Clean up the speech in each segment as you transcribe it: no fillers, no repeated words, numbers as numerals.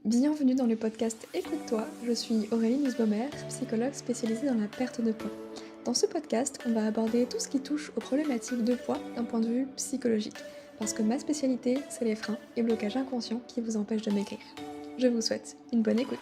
Bienvenue dans le podcast Écoute-toi, je suis Aurélie Nussbaumer, psychologue spécialisée dans la perte de poids. Dans ce podcast, on va aborder tout ce qui touche aux problématiques de poids d'un point de vue psychologique, parce que ma spécialité, c'est les freins et blocages inconscients qui vous empêchent de maigrir. Je vous souhaite une bonne écoute.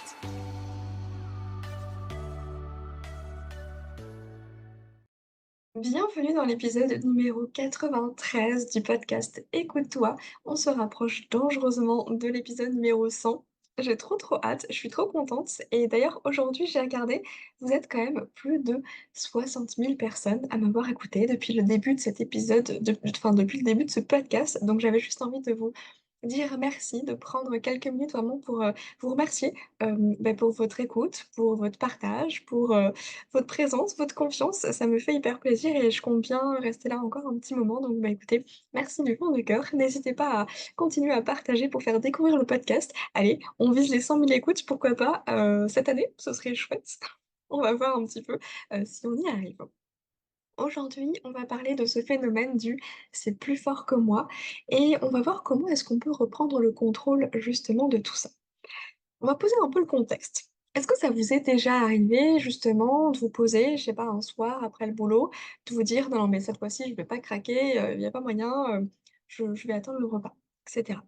Bienvenue dans l'épisode numéro 93 du podcast Écoute-toi. On se rapproche dangereusement de l'épisode numéro 100. J'ai trop hâte, je suis trop contente. Et d'ailleurs, aujourd'hui, j'ai regardé, vous êtes quand même plus de 60 000 personnes à m'avoir écouté depuis le début de cet épisode, enfin depuis le début de ce podcast. Donc j'avais juste envie de vous dire merci, de prendre quelques minutes vraiment pour vous remercier pour votre écoute, pour votre partage, pour votre présence, votre confiance, ça me fait hyper plaisir et je compte bien rester là encore un petit moment. Donc, écoutez, merci du fond du cœur. N'hésitez pas à continuer à partager pour faire découvrir le podcast. Allez, on vise les 100 000 écoutes, pourquoi pas, cette année, ce serait chouette. On va voir un petit peu, si on y arrive. Aujourd'hui, on va parler de ce phénomène du «c'est plus fort que moi» et on va voir comment est-ce qu'on peut reprendre le contrôle justement de tout ça. On va poser un peu le contexte. Est-ce que ça vous est déjà arrivé justement de vous poser, je sais pas, un soir après le boulot, de vous dire: «Non, non, mais cette fois-ci, je vais pas craquer, il y a pas moyen, je vais attendre le repas», et cetera.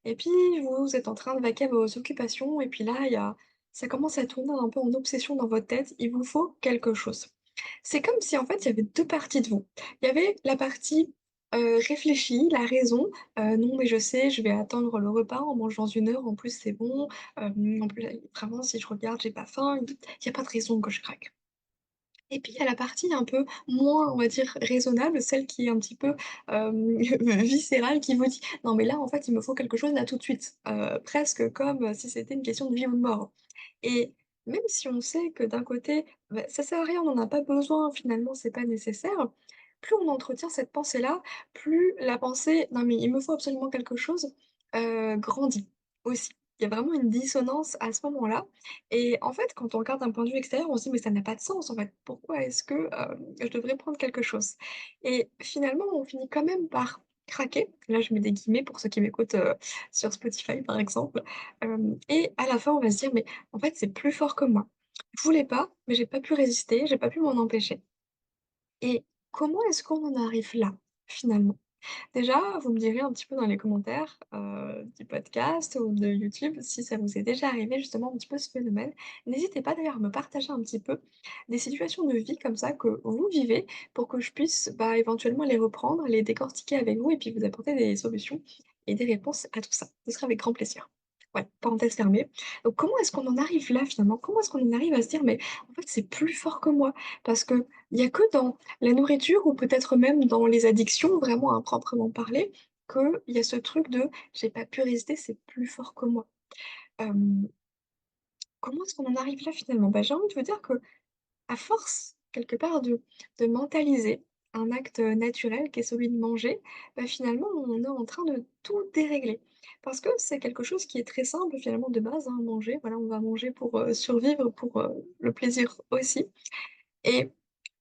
Et puis vous êtes en train de vaquer à vos occupations et puis là, il y a ça commence à tourner un peu en obsession dans votre tête, il vous faut quelque chose. C'est comme si en fait, il y avait 2 parties de vous. Il y avait la partie, réfléchie, la raison, «Non mais je sais, je vais attendre le repas, on mange dans 1 heure, en plus c'est bon, en plus, vraiment si je regarde, j'ai pas faim, il y a pas de raison que je craque». Et puis il y a la partie un peu moins, on va dire, raisonnable, celle qui est un petit peu, viscérale, qui vous dit: «Non mais là, en fait, il me faut quelque chose là tout de suite», presque comme si c'était une question de vie ou de mort. Et même si on sait que d'un côté, ça sert à rien, on en a pas besoin, finalement, c'est pas nécessaire, plus on entretient cette pensée-là, plus la pensée: «Non mais il me faut absolument quelque chose», grandit aussi. Il y a vraiment une dissonance à ce moment-là et en fait, quand on regarde d'un point de vue extérieur, on se dit: «Mais ça n'a pas de sens, en fait. Pourquoi est-ce que, je devrais prendre quelque chose?» Et finalement, on finit quand même par craquer. Là, je mets des guillemets pour ceux qui m'écoutent, sur Spotify, par exemple, et à la fin, on va se dire: «Mais en fait, c'est plus fort que moi. Je voulais pas, mais j'ai pas pu résister, j'ai pas pu m'en empêcher». Et comment est-ce qu'on en arrive là, finalement? Déjà, vous me direz un petit peu dans les commentaires, du podcast ou de YouTube si ça vous est déjà arrivé justement un petit peu ce phénomène. N'hésitez pas d'ailleurs à me partager un petit peu des situations de vie comme ça que vous vivez pour que je puisse, éventuellement les reprendre, les décortiquer avec vous et puis vous apporter des solutions et des réponses à tout ça. Ce sera avec grand plaisir. Ouais, parenthèse fermée. Donc comment est-ce qu'on en arrive là finalement? Comment est-ce qu'on en arrive à se dire: «Mais en fait, c'est plus fort que moi»? Parce qu'il y a que dans la nourriture ou peut-être même dans les addictions, vraiment à proprement parler, qu'il y a ce truc de: «J'ai pas pu résister, c'est plus fort que moi». Hem, Comment est-ce qu'on en arrive là finalement? J'ai envie de vous dire que à force, quelque part, de mentaliser un acte, naturel qui est celui de manger, finalement, on est en train de tout dérégler. Parce que c'est quelque chose qui est très simple finalement de base, hein, manger. Voilà, on va manger pour, survivre, pour, le plaisir aussi. Et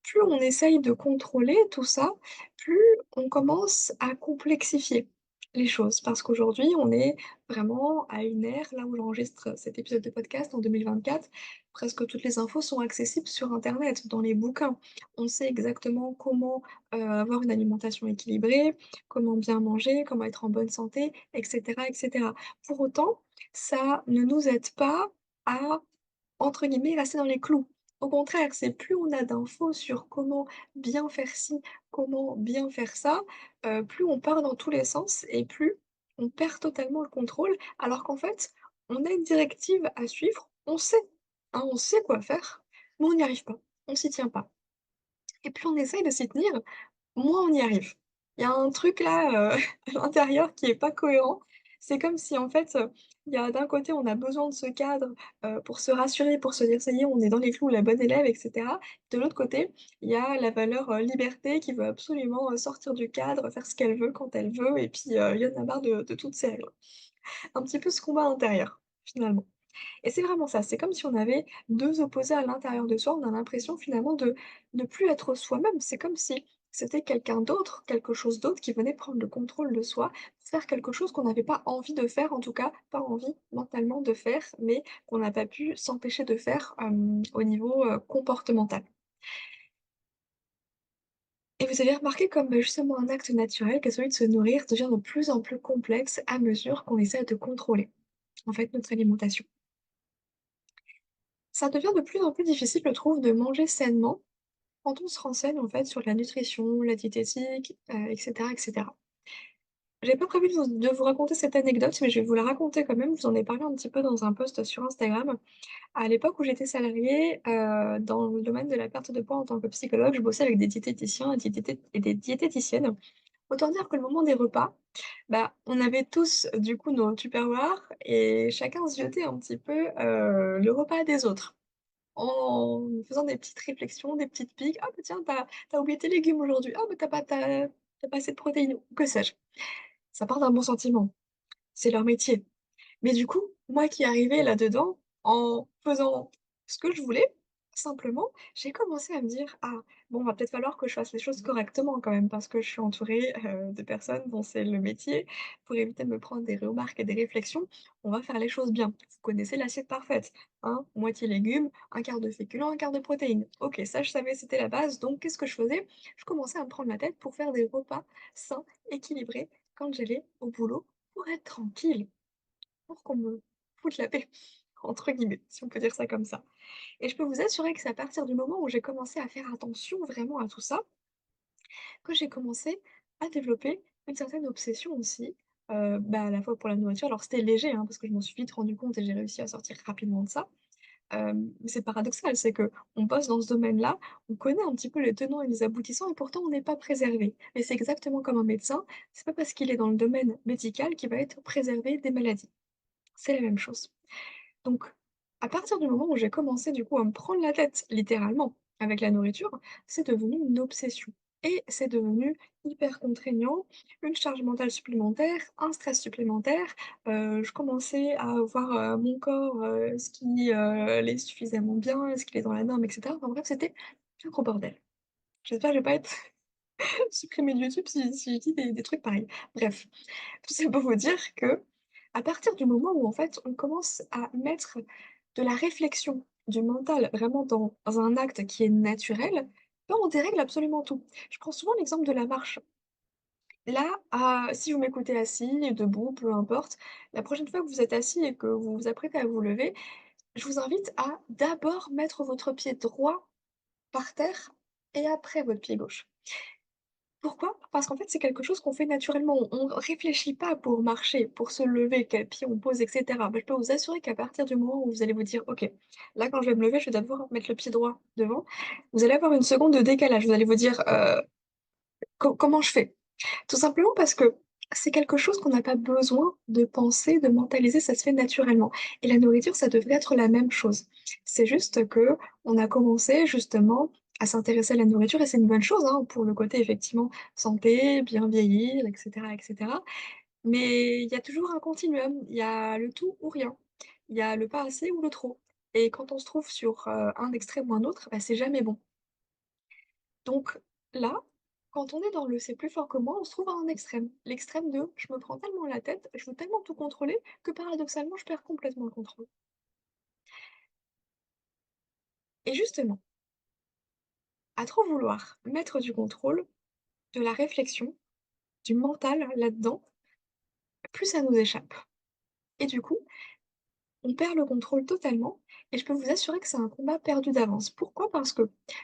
plus on essaye de contrôler tout ça, plus on commence à complexifier les choses. Parce qu'aujourd'hui, on est vraiment à une ère, là où j'enregistre cet épisode de podcast en 2024, presque toutes les infos sont accessibles sur internet, dans les bouquins. On sait exactement comment, avoir une alimentation équilibrée, comment bien manger, comment être en bonne santé, et cetera, et cetera. Pour autant, ça ne nous aide pas à entre guillemets, «rester dans les clous». Au contraire, c'est plus on a d'infos sur comment bien faire ci, comment bien faire ça, plus on part dans tous les sens et plus on perd totalement le contrôle. Alors qu'en fait, on a une directive à suivre, on sait, hein, on sait quoi faire, mais on n'y arrive pas, on s'y tient pas. Et plus on essaye de s'y tenir, moins on y arrive. Il y a un truc là, à l'intérieur qui est pas cohérent. C'est comme si en fait, il y a d'un côté on a besoin de ce cadre, pour se rassurer, pour se dire: «Ça y est, on est dans les clous, la bonne élève» et cetera. De l'autre côté, il y a la valeur, liberté qui veut absolument, sortir du cadre, faire ce qu'elle veut quand elle veut et puis, il y en a marre de toutes ces règles. Un petit peu ce combat intérieur, finalement. Et c'est vraiment ça, c'est comme si on avait 2 opposés à l'intérieur de soi, on a l'impression finalement de ne plus être soi-même. C'est comme si c'était quelqu'un d'autre, quelque chose d'autre qui venait prendre le contrôle de soi, faire quelque chose qu'on n'avait pas envie de faire, en tout cas pas envie mentalement de faire, mais qu'on n'a pas pu s'empêcher de faire, au niveau, comportemental. Et vous avez remarqué comme, justement un acte naturel que celui de se nourrir devient de plus en plus complexe à mesure qu'on essaie de contrôler, en fait, notre alimentation. Ça devient de plus en plus difficile, je trouve, de manger sainement quand on se renseigne, en fait, sur la nutrition, la diététique, et cetera, et cetera. J'avais pas prévu de vous raconter cette anecdote, mais je vais vous la raconter quand même. Je vous en ai parlé un petit peu dans un post sur Instagram. À l'époque où j'étais salariée, dans le domaine de la perte de poids en tant que psychologue, je bossais avec des diététiciens et des diététiciennes. Autant dire que le moment des repas, bah, on avait tous, du coup, nos tupperwares et chacun se jetait un petit peu, le repas des autres. En faisant des petites réflexions, des petites piques: «Ah bah tiens, t'as oublié tes légumes aujourd'hui. Ah bah t'as pas assez de protéines», ou que sais-je. Ça part d'un bon sentiment, c'est leur métier. Mais du coup, moi qui arrivais là-dedans, en faisant ce que je voulais, simplement, j'ai commencé à me dire: «Ah, bon, va peut-être falloir que je fasse les choses correctement quand même, parce que je suis entourée, de personnes dont c'est le métier. Pour éviter de me prendre des remarques et des réflexions, on va faire les choses bien». Vous connaissez l'assiette parfaite, hein? Moitié légumes, un quart de féculents, un quart de protéines. OK, ça je savais, c'était la base, donc qu'est-ce que je faisais? Je commençais à me prendre la tête pour faire des repas sains, équilibrés, quand j'allais au boulot, pour être tranquille. Pour qu'on me foute la paix, entre guillemets, si on peut dire ça comme ça. Et je peux vous assurer que c'est à partir du moment où j'ai commencé à faire attention vraiment à tout ça, que j'ai commencé à développer une certaine obsession aussi, bah, à la fois pour la nourriture. Alors c'était léger, hein, parce que je m'en suis vite rendu compte et j'ai réussi à sortir rapidement de ça. Mais c'est paradoxal, c'est que on bosse dans ce domaine-là, on connaît un petit peu les tenants et les aboutissants et pourtant on n'est pas préservé. Et c'est exactement comme un médecin, c'est pas parce qu'il est dans le domaine médical qu'il va être préservé des maladies. C'est la même chose. Donc, à partir du moment où j'ai commencé du coup à me prendre la tête, littéralement, avec la nourriture, c'est devenu une obsession. Et c'est devenu hyper contraignant, une charge mentale supplémentaire, un stress supplémentaire. Je commençais à voir mon corps, est-ce qu'il est suffisamment bien, est-ce qu'il est dans la norme, etc. Enfin bref, c'était un gros bordel. J'espère que je vais pas être supprimée de YouTube si je dis des trucs pareils. Bref, tout ça pour vous dire que, à partir du moment où en fait on commence à mettre de la réflexion, du mental vraiment dans un acte qui est naturel, ben on dérègle absolument tout. Je prends souvent l'exemple de la marche. Là, si vous m'écoutez assis, debout, peu importe, la prochaine fois que vous êtes assis et que vous vous apprêtez à vous lever, je vous invite à d'abord mettre votre pied droit par terre et après votre pied gauche. Pourquoi? Parce qu'en fait, c'est quelque chose qu'on fait naturellement. On réfléchit pas pour marcher, pour se lever, quel pied on pose, et cetera. Bah, je peux vous assurer qu'à partir du moment où vous allez vous dire: «OK, là, quand je vais me lever, je vais d'abord mettre le pied droit devant», vous allez avoir une seconde de décalage. Vous allez vous dire: comment je fais?» Tout simplement parce que c'est quelque chose qu'on n'a pas besoin de penser, de mentaliser, ça se fait naturellement. Et la nourriture, ça devrait être la même chose. C'est juste que on a commencé justement à s'intéresser à la nourriture et c'est une bonne chose, hein, pour le côté effectivement santé, bien vieillir, et cetera, et cetera. Mais il y a toujours un continuum, il y a le tout ou rien. Il y a le pas assez ou le trop. Et quand on se trouve sur, un extrême ou un autre, bah, c'est jamais bon. Donc là, quand on est dans le «c'est plus fort que moi», on se trouve à un extrême. L'extrême de: «Je me prends tellement la tête, je veux tellement tout contrôler que paradoxalement, je perds complètement le contrôle». Et justement, à trop vouloir mettre du contrôle, de la réflexion, du mental là-dedans, plus ça nous échappe. Et du coup, on perd le contrôle totalement et je peux vous assurer que c'est un combat perdu d'avance. Pourquoi? Parce que,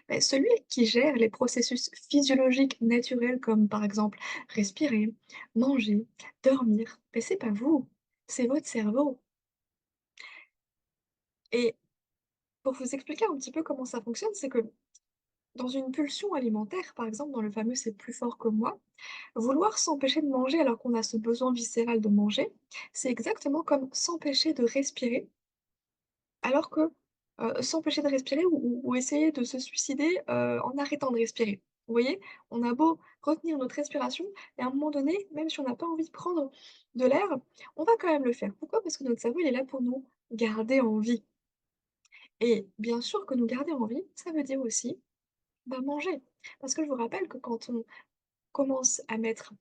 bah, celui qui gère les processus physiologiques naturels comme, par exemple, respirer, manger, dormir, beh, c'est pas vous, c'est votre cerveau. Et pour vous expliquer un petit peu comment ça fonctionne, c'est que dans une pulsion alimentaire, par exemple, dans le fameux «c'est plus fort que moi», vouloir s'empêcher de manger alors qu'on a ce besoin viscéral de manger, c'est exactement comme s'empêcher de respirer alors que, s'empêcher de respirer ou essayer de se suicider, en arrêtant de respirer. Vous voyez? On a beau retenir notre respiration et à un moment donné, même si on n'a pas envie de prendre de l'air, on va quand même le faire. Pourquoi? Parce que notre cerveau, il est là pour nous garder en vie et bien sûr que nous garder en vie, ça veut dire aussi Bah, manger. Parce que je vous rappelle que quand on commence à mettre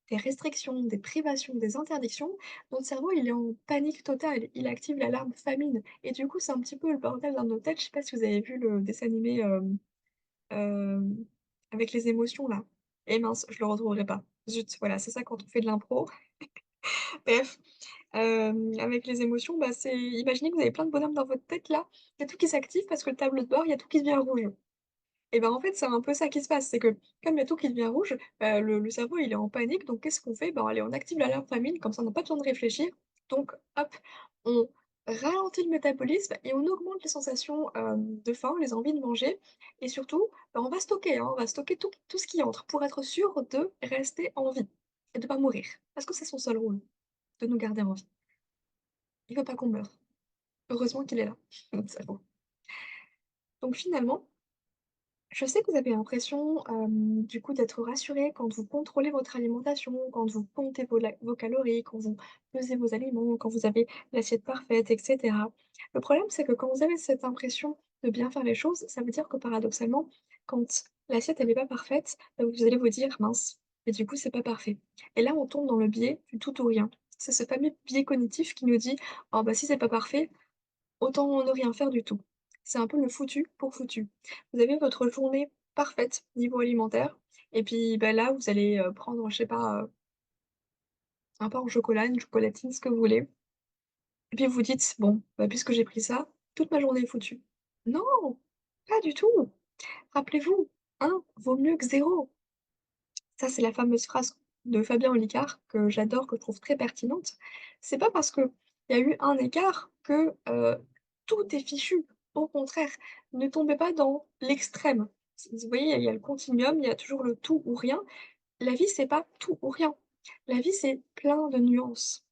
des restrictions, des privations, des interdictions, notre cerveau, il est en panique totale. Il active l'alarme famine et du coup, c'est un petit peu le bordel dans nos têtes. Je sais pas si vous avez vu le dessin animé, hem, avec les émotions là. Et mince, je le retrouverai pas. Zut, voilà, c'est ça quand on fait de l'impro. Bref, avec les émotions, bah, c'est imaginez que vous avez plein de bonhommes dans votre tête là, il y a tout qui s'active parce que le tableau de bord, il y a tout qui devient rouge. Et ben, en fait, c'est un peu ça qui se passe, c'est que comme il y a tout qui devient rouge, le cerveau, il est en panique, donc qu'est-ce qu'on fait? Ben, allez, on active l'alarme famine, comme ça on n'a pas besoin de réfléchir. Donc hop, on ralentit le métabolisme et on augmente les sensations, de faim, les envies de manger et surtout, bah, on va stocker, hein, on va stocker tout ce qui entre pour être sûr de rester en vie et de pas mourir. Parce que c'est son seul rôle, de nous garder en vie. Il veut pas qu'on meure. Heureusement qu'il est là, notre cerveau. Donc finalement, je sais que vous avez l'impression, du coup, d'être rassuré quand vous contrôlez votre alimentation, quand vous comptez vos calories, quand vous pesez vos aliments, quand vous avez l'assiette parfaite et cetera. Le problème, c'est que quand vous avez cette impression de bien faire les choses, ça veut dire que paradoxalement, quand l'assiette elle est pas parfaite, bah, vous allez vous dire: «Mince, et du coup, c'est pas parfait» et là, on tombe dans le biais du tout ou rien. C'est ce fameux biais cognitif qui nous dit: «Oh bah, si c'est pas parfait, autant ne rien faire du tout». C'est un peu le foutu pour foutu. Vous avez votre journée parfaite niveau alimentaire et puis, bah, là, vous allez, prendre, je sais pas, un pain au chocolat, une chocolatine, ce que vous voulez et puis vous vous dites: «Bon, bah, puisque j'ai pris ça, toute ma journée est foutue». Non! Pas du tout! Rappelez-vous, 1 vaut mieux que 0. Ça, c'est la fameuse phrase de Fabien Olicard que j'adore, que je trouve très pertinente. C'est pas parce qu'il y a eu un écart que, tout est fichu. Au contraire, ne tombez pas dans l'extrême. Vous voyez, il y a le continuum, il y a toujours le tout ou rien. La vie, c'est pas tout ou rien. La vie, c'est plein de nuances.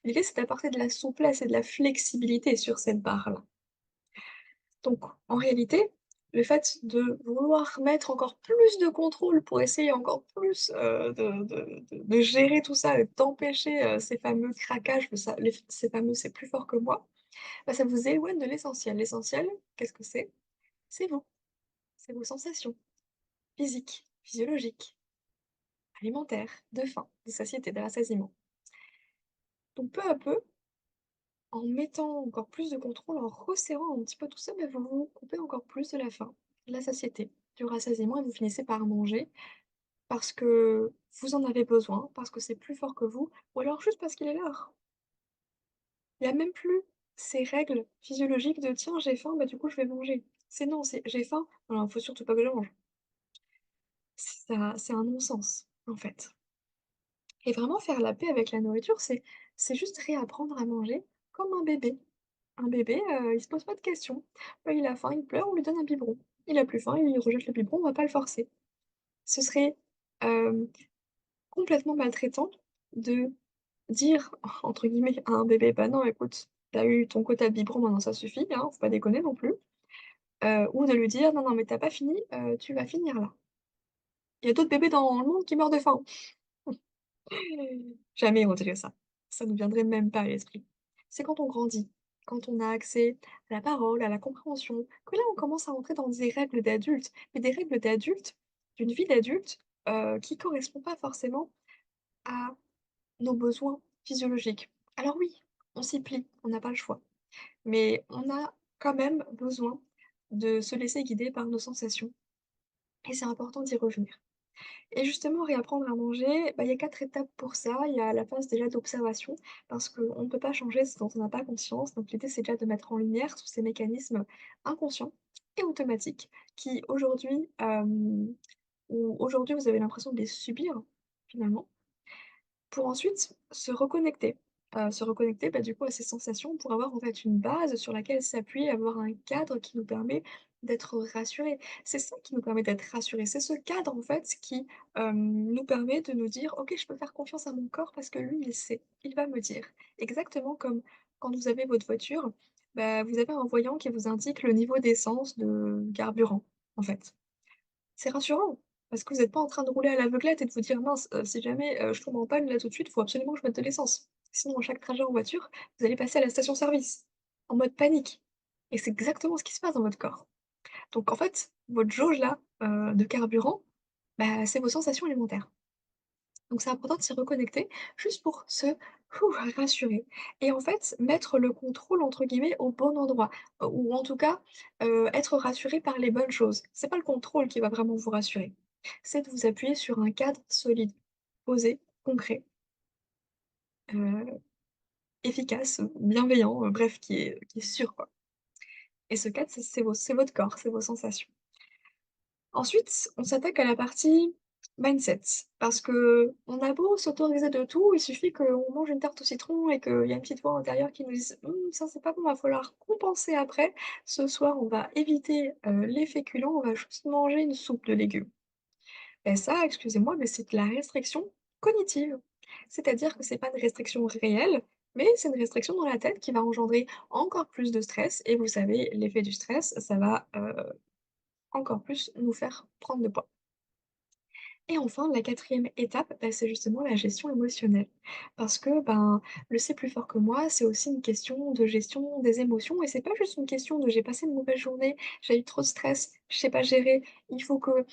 L'idée, c'est d'apporter de la souplesse et de la flexibilité sur cette barre-là. Donc, en réalité, le fait de vouloir mettre encore plus de contrôle pour essayer encore plus, de gérer tout ça et d'empêcher, ces fameux craquages, ces fameux «c'est plus fort que moi», bah, ça vous éloigne de l'essentiel. L'essentiel, qu'est-ce que c'est? C'est vous, c'est vos sensations physiques, physiologiques, alimentaires, de faim, de satiété, de rassasiement. Donc peu à peu, en mettant encore plus de contrôle, en resserrant un petit peu tout ça, bah, vous vous coupez encore plus de la faim, de la satiété, du rassasiement et vous finissez par manger parce que vous en avez besoin, parce que c'est plus fort que vous ou alors juste parce qu'il est l'heure. Il y a même plus ces règles physiologiques de: «Tiens, j'ai faim, bah, du coup, je vais manger». C'est non, c'est: «J'ai faim, alors faut surtout pas que je mange». Ça c'est un non-sens, en fait et vraiment faire la paix avec la nourriture, c'est juste réapprendre à manger comme un bébé. Un bébé, il se pose pas de questions. Il a faim, il pleure, on lui donne un biberon. Il a plus faim, il rejette le biberon, on va pas le forcer. Ce serait, hem, complètement maltraitant de dire, entre guillemets, à un bébé: «Bah non, écoute, tu as eu ton quota de biberon, maintenant ça suffit, hein, faut pas déconner non plus». Ou de lui dire: «Non, non, mais tu as pas fini, tu vas finir là. Il y a d'autres bébés dans le monde qui meurent de faim». Jamais on dirait ça. Ça nous viendrait même pas à l'esprit. C'est quand on grandit, quand on a accès à la parole, à la compréhension, que là on commence à entrer dans des règles d'adultes, mais des règles d'adultes, d'une vie d'adulte, qui correspond pas forcément à nos besoins physiologiques. Alors oui, on s'y plie, on n'a pas le choix, mais on a quand même besoin de se laisser guider par nos sensations et c'est important d'y revenir. Et justement, réapprendre à manger, bah, il y a 4 étapes pour ça. Il y a la phase déjà d'observation, parce qu'on ne peut pas changer ce dont on n'a pas conscience. Donc l'idée, c'est déjà de mettre en lumière tous ces mécanismes inconscients et automatiques qui aujourd'hui vous avez l'impression de les subir, finalement. Pour ensuite se reconnecter, bah, du coup, à ces sensations pour avoir, en fait, une base sur laquelle s'appuyer, avoir un cadre qui nous permet d'être rassurés. C'est ça qui nous permet d'être rassurés. C'est ce cadre, en fait, qui, nous permet de nous dire: «OK, je peux faire confiance à mon corps parce que lui, il sait, il va me dire». Exactement comme quand vous avez votre voiture, bah, vous avez un voyant qui vous indique le niveau d'essence, de carburant, en fait. C'est rassurant, parce que vous êtes pas en train de rouler à l'aveuglette et de vous dire: «Mince, si jamais, je tombe en panne là tout de suite, il faut absolument que je mette de l'essence». Sinon à chaque trajet en voiture, vous allez passer à la station-service, en mode panique et c'est exactement ce qui se passe dans votre corps. Donc en fait, votre jauge là, de carburant, bah, c'est vos sensations alimentaires. Donc c'est important de s'y reconnecter, juste pour se rassurer et en fait, mettre le «contrôle» entre guillemets au bon endroit, ou en tout cas, être rassuré par les bonnes choses. C'est pas le contrôle qui va vraiment vous rassurer, c'est de vous appuyer sur un cadre solide, posé, concret, heu, efficace, bienveillant, bref qui est sûr quoi et ce cadre, c'est votre corps, c'est vos sensations. Ensuite, on s'attaque à la partie mindset, parce qu'on a beau s'autoriser de tout, il suffit qu'on mange une tarte au citron et qu'il y a une petite voix intérieure qui nous dise: Ça c'est pas bon, va falloir compenser après. Ce soir, on va éviter, les féculents, on va juste manger une soupe de légumes». Et ça, excusez-moi, mais c'est de la restriction cognitive. C'est-à-dire que c'est pas une restriction réelle, mais c'est une restriction dans la tête qui va engendrer encore plus de stress et vous savez, l'effet du stress, ça va, encore plus nous faire prendre de poids. Et enfin, la quatrième étape, bah, c'est justement la gestion émotionnelle. Parce que, ben, le «c'est plus fort que moi», c'est aussi une question de gestion des émotions et c'est pas juste une question de: «J'ai passé une mauvaise journée, j'ai eu trop de stress, je sais pas gérer, il faut que,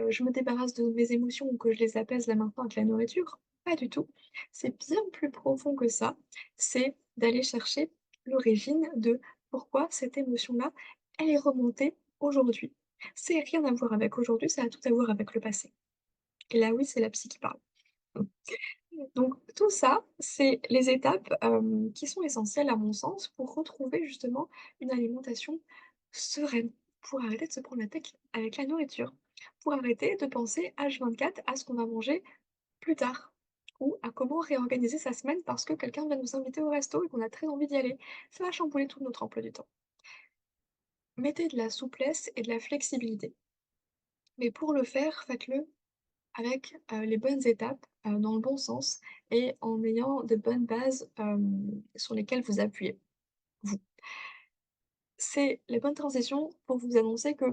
je me débarrasse de mes émotions ou que je les apaise là maintenant avec la nourriture». Pas du tout. C'est bien plus profond que ça. C'est d'aller chercher l'origine de pourquoi cette émotion-là, elle est remontée aujourd'hui. C'est rien à voir avec aujourd'hui, ça a tout à voir avec le passé. Et là, oui, c'est la psy qui parle. Donc tout ça, c'est les étapes, qui sont essentielles à mon sens pour retrouver justement une alimentation sereine, pour arrêter de se prendre la tête avec la nourriture, pour arrêter de penser H24 à ce qu'on va manger plus tard ou à comment réorganiser sa semaine parce que quelqu'un vient nous inviter au resto et qu'on a très envie d'y aller. Ça va chambouler tout notre emploi du temps. Mettez de la souplesse et de la flexibilité, mais pour le faire, faites-le avec, les bonnes étapes, dans le bon sens et en ayant de bonnes bases, sur lesquelles vous appuyer, vous. C'est la bonne transition pour vous annoncer que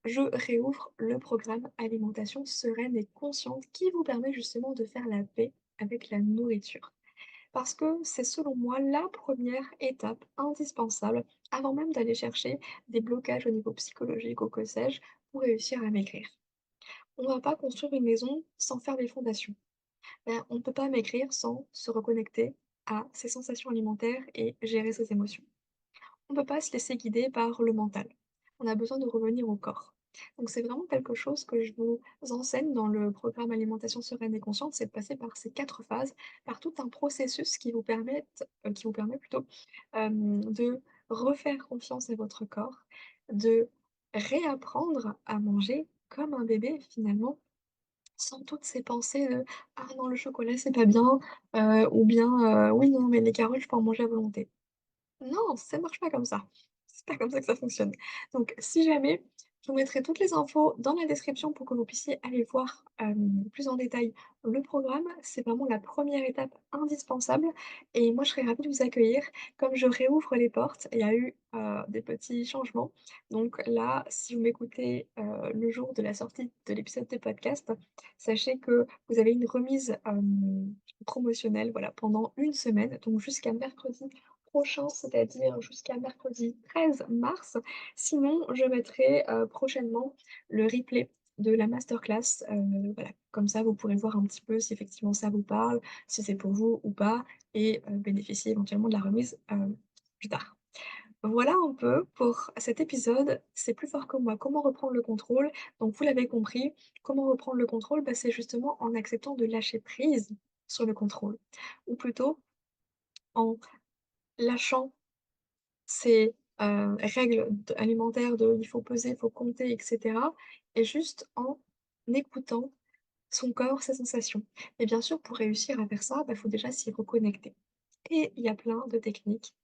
je réouvre le programme alimentation sereine et consciente qui vous permet justement de faire la paix avec la nourriture. Parce que c'est selon moi la première étape indispensable avant même d'aller chercher des blocages au niveau psychologique ou que sais-je, pour réussir à maigrir. On va pas construire une maison sans faire les fondations. On ne peut pas maigrir sans se reconnecter à ses sensations alimentaires et gérer ses émotions. On ne peut pas se laisser guider par le mental. On a besoin de revenir au corps. Donc c'est vraiment quelque chose que je vous enseigne dans le programme Alimentation sereine et consciente, c'est de passer par ces 4 phases, par tout un processus qui vous permet plutôt, de refaire confiance à votre corps, de réapprendre à manger comme un bébé finalement sans toutes ces pensées de: «Ah non, le chocolat, c'est pas bien», ou bien, «Oui, non, mais les carottes, je peux en manger à volonté». Non, ça marche pas comme ça. C'est pas comme ça que ça fonctionne. Donc si jamais, je vous mettrai toutes les infos dans la description pour que vous puissiez aller voir, plus en détail le programme. C'est vraiment la première étape indispensable et moi je serais ravie de vous accueillir. Comme je réouvre les portes, il y a eu, des petits changements. Donc là, si vous m'écoutez, le jour de la sortie de l'épisode de podcast, sachez que vous avez une remise, promotionnelle, voilà, pendant une semaine, donc jusqu'à mercredi prochain, c'est-à-dire jusqu'à mercredi 13 mars. Sinon, je mettrai, prochainement le replay de la masterclass, voilà. Comme ça, vous pourrez voir un petit peu si effectivement ça vous parle, si c'est pour vous ou pas et bénéficier éventuellement de la remise, plus tard. Voilà un peu pour cet épisode, c'est plus fort que moi. Comment reprendre le contrôle? Donc vous l'avez compris, comment reprendre le contrôle? Bah, c'est justement en acceptant de lâcher prise sur le contrôle ou plutôt en lâchant ces, règles alimentaires de il faut peser, il faut compter et cetera et juste en écoutant son corps, ses sensations. Et bien sûr, pour réussir à faire ça, il faut déjà s'y reconnecter. Et il y a plein de techniques,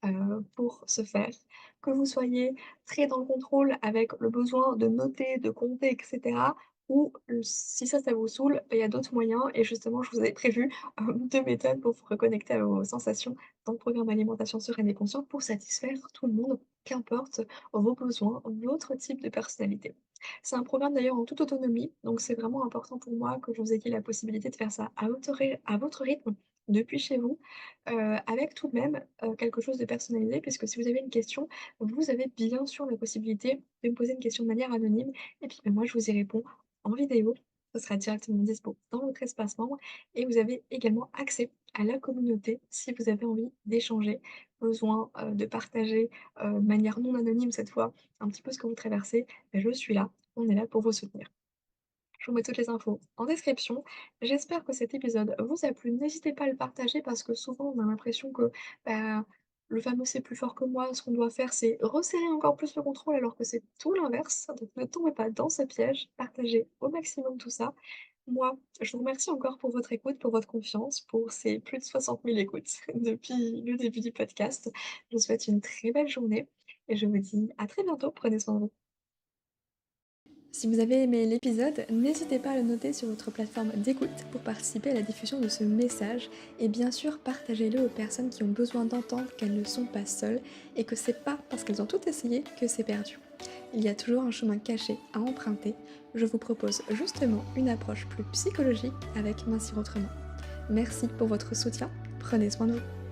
pour ce faire. Que vous soyez très dans le contrôle avec le besoin de noter, de compter et cetera ou si ça vous saoule, il y a d'autres moyens et justement je vous ai prévu, 2 méthodes pour vous reconnecter à vos sensations dans le programme Alimentation sereine et consciente pour satisfaire tout le monde, qu'importe vos besoins, votre type de personnalité. C'est un programme d'ailleurs en toute autonomie, donc c'est vraiment important pour moi que vous ayez la possibilité de faire ça à votre rythme depuis chez vous, avec tout de même, quelque chose de personnalisé puisque si vous avez une question, vous avez bien sûr la possibilité de me poser une question de manière anonyme et puis, moi je vous y réponds en vidéo. Ce sera directement dispo dans votre espace membre et vous avez également accès à la communauté si vous avez envie d'échanger, besoin, de partager, de manière non anonyme cette fois, un petit peu ce que vous traversez, je suis là, on est là pour vous soutenir. Je vous mets toutes les infos en description. J'espère que cet épisode vous a plu. N'hésitez pas à le partager parce que souvent on a l'impression que, bah, le fameux «c'est plus fort que moi», ce qu'on doit faire, c'est resserrer encore plus le contrôle alors que c'est tout l'inverse. Donc ne tombez pas dans ce piège, partagez au maximum tout ça. Moi, je vous remercie encore pour votre écoute, pour votre confiance, pour ces plus de 60 000 écoutes depuis le début du podcast. Je vous souhaite une très belle journée et je vous dis à très bientôt. Prenez soin de vous. Si vous avez aimé l'épisode, n'hésitez pas à le noter sur votre plateforme d'écoute pour participer à la diffusion de ce message et bien sûr partagez-le aux personnes qui ont besoin d'entendre qu'elles ne sont pas seules et que c'est pas parce qu'elles ont tout essayé que c'est perdu. Il y a toujours un chemin caché à emprunter. Je vous propose justement une approche plus psychologique avec Mincir autrement. Merci pour votre soutien, prenez soin de vous.